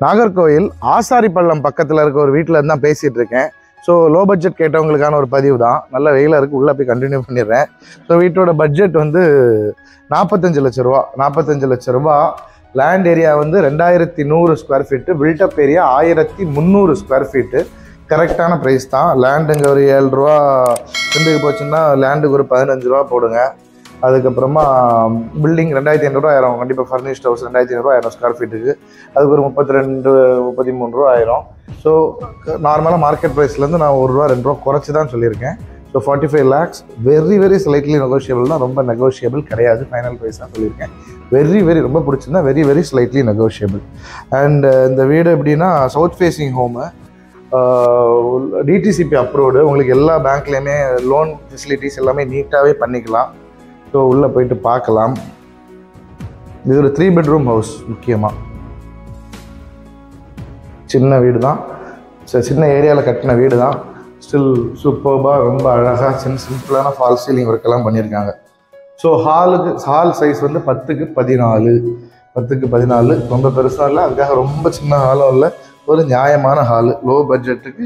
நாகர்கோவில் ஆசாரிப்பள்ளம் பக்கத்தில் இருக்க ஒரு வீட்டில் இருந்து தான் பேசிகிட்டு இருக்கேன். ஸோ லோ பட்ஜெட் கேட்டவங்களுக்கான ஒரு பதிவு தான். நல்ல வெயிலாக இருக்குது, உள்ளே போய் கண்டினியூ பண்ணிடுறேன். ஸோ வீட்டோட பட்ஜெட் வந்து 45 லட்ச ரூபா. 45 லட்ச ரூபா. லேண்ட் ஏரியா வந்து 2100 square feet, build up area 1300 square feet. கரெக்டான ப்ரைஸ் தான். லேண்டுங்க ஒரு 7 ரூபா செண்டுக்கு போச்சுன்னா லேண்டுக்கு ஒரு 15 ரூபா போடுங்க. அதுக்கப்புறமா பில்டிங் 2500 ஆயிரும். கண்டிப்பாக ஃபர்னிஷ்ட் ஹவுஸ் 2500 ஆயிரம் ஸ்கொயர் ஃபீட்டுக்கு. அதுக்கு ஒரு 32-33 ரூபா ஆயிரும். ஸோ நார்மலாக மார்க்கெட் ப்ரைஸ்லேருந்து நான் 1 ரூபா 2 ரூபா குறைச்சி தான் சொல்லியிருக்கேன். So 45 lakhs very slightly negotiable தான். ரொம்ப நெகோஷியபிள் கிடையாது, ஃபைனல் ப்ரைஸ் தான் சொல்லியிருக்கேன். வெரி ரொம்ப பிடிச்சிருந்தா வெரி ஸ்லைட்லி நெகோஷியபிள். அண்ட் இந்த வீடு எப்படின்னா south facing home, DTCP approved. உங்களுக்கு எல்லா பேங்க்லேயுமே லோன் ஃபெசிலிட்டிஸ் எல்லாமே நீட்டாகவே பண்ணிக்கலாம். ஸோ உள்ளே போயிட்டு பார்க்கலாம். இது ஒரு 3 bedroom ஹவுஸ். முக்கியமாக சின்ன வீடு தான், சின்ன ஏரியாவில் கட்டின வீடு தான். ஸ்டில் சூப்பர்பாக ரொம்ப அழகாக சிம்பிளான ஃபால் சீலிங் ஒர்க்கெல்லாம் பண்ணியிருக்காங்க. ஸோ ஹால் சைஸ் வந்து 10க்கு 14 ரொம்ப பெருசாக இல்லை, அதுக்காக ரொம்ப சின்ன ஹாலும் இல்லை. ஒரு நியாயமான ஹாலு, லோ பட்ஜெட்டுக்கு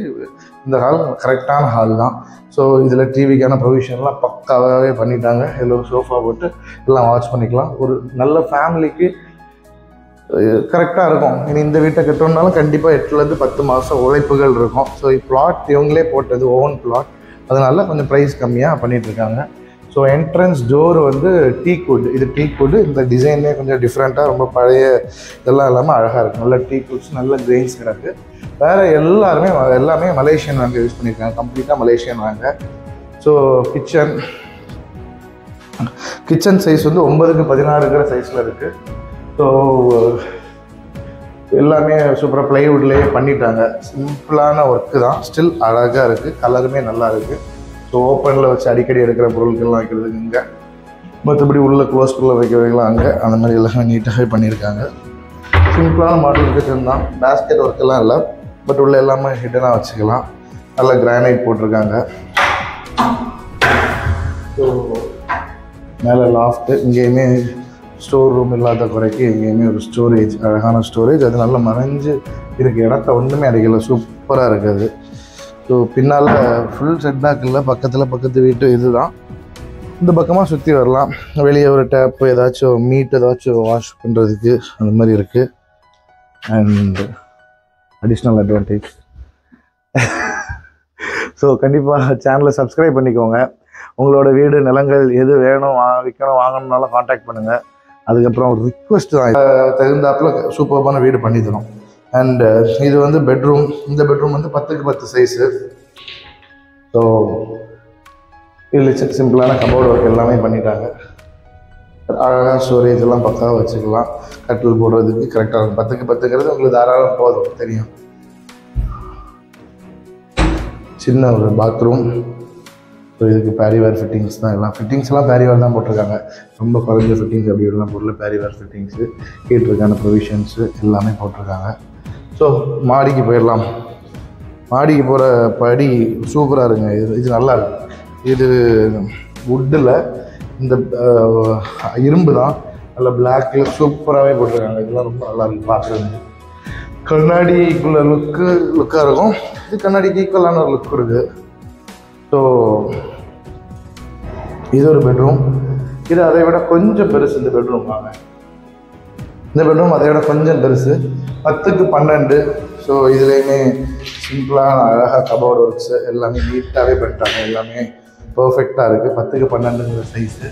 இந்த ஹால் கரெக்டான ஹால் தான். ஸோ இதில் டிவிக்கான ப்ரொவிஷன்லாம் பக்காவாகவே பண்ணிட்டாங்க. எல்லோரும் சோஃபா போட்டு எல்லாம் வாட்ச் பண்ணிக்கலாம். ஒரு நல்ல ஃபேமிலிக்கு கரெக்டாக இருக்கும். இனி இந்த வீட்டை கட்டணுன்னாலும் கண்டிப்பாக 8லேருந்து 10 மாதம் உழைப்புகள் இருக்கும். ஸோ பிளாட் இவங்களே போட்டது, ஓன் பிளாட், அதனால கொஞ்சம் ப்ரைஸ் கம்மியாக பண்ணிகிட்ருக்காங்க. ஸோ என்ட்ரன்ஸ் டோர் வந்து டீக் வுட். இது டீக் வுட். இந்த டிசைனே கொஞ்சம் டிஃப்ரெண்ட்டாக, ரொம்ப பழைய இதெல்லாம் இல்லாமல் அழகாக இருக்கும். நல்ல டீக் வுட்ஸ், நல்ல கிரெயின்ஸ் கிடக்கு. வேறு எல்லாமே மலேசியன் வாங்க யூஸ் பண்ணியிருக்காங்க, கம்ப்ளீட்டாக மலேசியன் வாங்க. ஸோ கிச்சன் சைஸ் வந்து 9க்கு 16 சைஸில் இருக்குது. ஸோ எல்லாமே சூப்பராக ப்ளைவுட்லேயே பண்ணிட்டாங்க. சிம்பிளான ஒர்க்கு தான், ஸ்டில் அழகாக இருக்குது, கலருமே நல்லா இருக்குது. ஸோ ஓப்பனில் வச்சு அடிக்கடி எடுக்கிற பொருட்கள்லாம் வைக்கிறதுக்கு இங்கே, மற்றபடி உள்ளே க்ளோஸ்குள்ளே வைக்கிறதுலாம் அங்கே, அந்த மாதிரி எல்லாமே நீட்டாகவே பண்ணியிருக்காங்க. சிம்பிளான மாடல் கிச்சன் தான், பேஸ்கெட் ஒர்க்கெல்லாம் இல்லை, பட் உள்ள எல்லாமே ஹிட்டனாக வச்சுக்கலாம். நல்ல கிரானைட் போட்டிருக்காங்க. ஸோ மேலே லாஃப்ட்டு, இங்கேயுமே ஸ்டோர் ரூம் இல்லாத குறைக்கு எங்கேயுமே ஒரு ஸ்டோரேஜ், அழகான ஸ்டோரேஜ். அது நல்லா மறைஞ்சு இருக்குது, இடத்த ஒன்றுமே அடிக்கல, சூப்பராக இருக்குது. ஸோ பின்னால் ஃபுல் செட்பேக் இல்லை, பக்கத்து வீட்டு இது தான். இந்த பக்கமாக சுற்றி வரலாம். வெளியே ஒரு டேப்பு, ஏதாச்சும் ஏதாச்சும் வாஷ் பண்ணுறதுக்கு அந்த மாதிரி இருக்குது. And additional advantage. ஸோ கண்டிப்பாக சேனலை சப்ஸ்கிரைப் பண்ணிக்கோங்க. உங்களோட வீடு நிலங்கள் எது வேணும், விற்கணும், வாங்கணுன்னாலும் காண்டாக்ட் பண்ணுங்கள். அதுக்கப்புறம் ஒரு ரிக்வெஸ்ட் தான், தகுந்தாப்பில் சூப்பர்பான வீடு பண்ணி தரோம். அண்டு இது வந்து பெட்ரூம். இந்த பெட்ரூம் வந்து 10க்கு 10 சைஸு. ஸோ இதில் சிம்பிளான கபோர்டு ஒர்க் எல்லாமே பண்ணிட்டாங்க. அழகாக ஸ்டோரேஜ் எல்லாம் பக்காவாக வச்சுக்கலாம். கட்டில் போடுறதுக்கு கரெக்டாக இருக்கும். 10க்கு 10ங்கிறது உங்களுக்கு தாராளம் போதும், தெரியும். சின்ன ஒரு பாத்ரூம். ஸோ இதுக்கு பேரிவேர் ஃபிட்டிங்ஸ் தான். எல்லாம் ஃபிட்டிங்ஸ்லாம் பேரிவேர் தான் போட்டிருக்காங்க. ரொம்ப குறைஞ்ச ஃபிட்டிங்ஸ் அப்படி எல்லாம் பொருள் பேரிவேர் ஃபிட்டிங்ஸு, ஹீட்டருக்கான ப்ரொவிஷன்ஸு எல்லாமே போட்டிருக்காங்க. ஸோ மாடிக்கு போயிடலாம். மாடிக்கு போகிற படி சூப்பராக இருக்குங்க. இது நல்லா இருக்கு. இது வுட்டில், இந்த இரும்பு தான், நல்ல பிளாக்கில் சூப்பராகவே போட்டிருக்காங்க. இதெல்லாம் ரொம்ப நல்லா இருக்குது பார்க்குறது. கண்ணாடிக்குள்ள லுக்காக இருக்கும். இது கண்ணாடிக்கு ஈக்குவலான ஒரு லுக் இருக்குது. ஸோ இது ஒரு பெட்ரூம். இது அதை விட கொஞ்சம் பெருசு. இந்த பெட்ரூம் வாங்க, இந்த பெட்ரூம் அதை விட கொஞ்சம் பெருசு, 10க்கு 12. ஸோ இதுலேயுமே சிம்பிளான அழகாக கபோர்டு ஒர்க்ஸு எல்லாமே நீட்டாகவே பண்ணிட்டாங்க. எல்லாமே பர்ஃபெக்டாக இருக்குது. 10க்கு 12 சைஸு.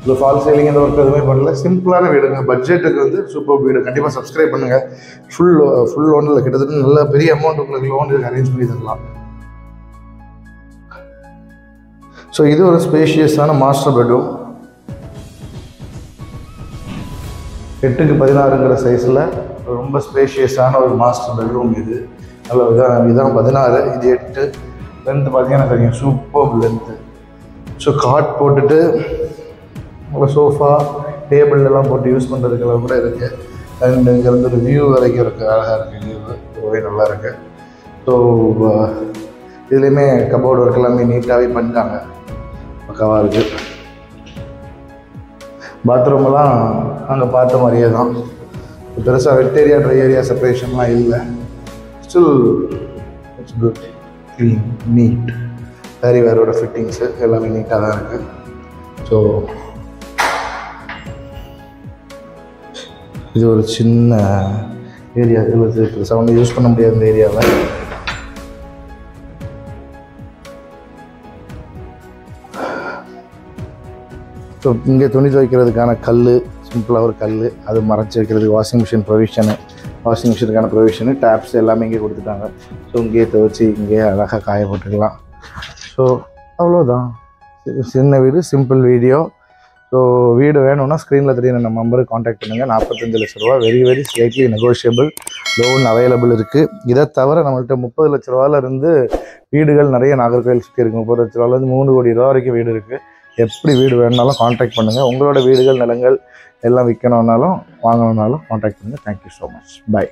இதில் ஃபால் சீலிங் இந்த ஒர்க் எதுவுமே பண்ணல. சிம்பிளான வீடுங்க. பட்ஜெட்டுக்கு வந்து சூப்பர் வீடு. கண்டிப்பாக சப்ஸ்கிரைப் பண்ணுங்கள். ஃபுல் லோனில் கிட்டத்தட்ட நல்ல பெரிய அமௌண்ட் உங்களுக்கு லோன் இதுக்கு அரேஞ்ச் பண்ணி தரலாம். ஸோ இது ஒரு ஸ்பேஷியஸான மாஸ்டர் பெட்ரூம். 8க்கு 16 சைஸில் ரொம்ப ஸ்பேஷியஸான ஒரு மாஸ்டர் பெட்ரூம். இது நல்ல இதான் 16, இது 8. லென்த்து பார்த்தீங்கன்னா தெரியும், சூப்பர் லென்த்து. ஸோ காட் போட்டுட்டு நல்லா சோஃபா டேபிள் எல்லாம் போட்டு யூஸ் பண்ணுறதுக்கெல்லாம் கூட இருக்குது. அண்ட் இங்கேருந்து ஒரு வியூ வரைக்கும் இருக்குது, அழகாக இருக்குது. வியூ ரொம்பவே நல்லா இருக்குது. ஸோ இதுலேயுமே கபோர்டு ஒர்க் எல்லாமே நீட்டாகவே பண்ணிட்டாங்க, பக்காவாக இருக்குது. பாத்ரூமெல்லாம் நாங்கள் பார்த்த மாதிரியே தான். பெருசாக வெட் ஏரியா ட்ரை ஏரியா செப்பரேஷன்லாம் இல்லை. Still it's good, clean, neat. வேரோட ஃபிட்டிங்ஸு எல்லாமே நீட்டாக தான் இருக்குது. ஸோ இது ஒரு சின்ன ஏரியா, இதில் பெருசாக வந்து யூஸ் பண்ண முடியாது இந்த ஏரியாவில். ஸோ இங்கே துணி துவைக்கிறதுக்கான கல், சிம்பிளாக ஒரு கல், அது மறைச்சி வைக்கிறதுக்கு வாஷிங் மிஷின் ப்ரொவிஷனு, வாஷிங் மிஷினுக்கான ப்ரொவிஷனு, டேப்ஸ் எல்லாமே இங்கே கொடுத்துட்டாங்க. ஸோ இங்கேயே துவைச்சி இங்கேயே அழகாக காய போட்டுக்கலாம். ஸோ அவ்வளோதான், சின்ன வீடு, சிம்பிள் வீடியோ. ஸோ வீடு வேணும்னா ஸ்க்ரீனில் தெரியும் நம்ம நம்பருக்கு காண்டாக்ட் பண்ணுங்கள். 45 லட்ச ரூபா, very slightly negotiable, loan available இருக்குது. இதை தவிர நம்மள்கிட்ட 30 லட்ச ரூபாயிலேருந்து வீடுகள் நிறைய நாகர்கோவில் சுற்றி இருக்குது. 30 லட்ச ரூபாயிலேருந்து 3 கோடி ரூபா வரைக்கும் வீடு இருக்குது. எப்படி வீடு வேணுனாலும் காண்டாக்ட் பண்ணுங்கள். உங்களோட வீடுகள், நிலங்கள் எல்லாம் விற்கணுன்னாலும் வாங்கணுன்னாலும் காண்டாக்ட் பண்ணுங்கள். Thank you so much. பை.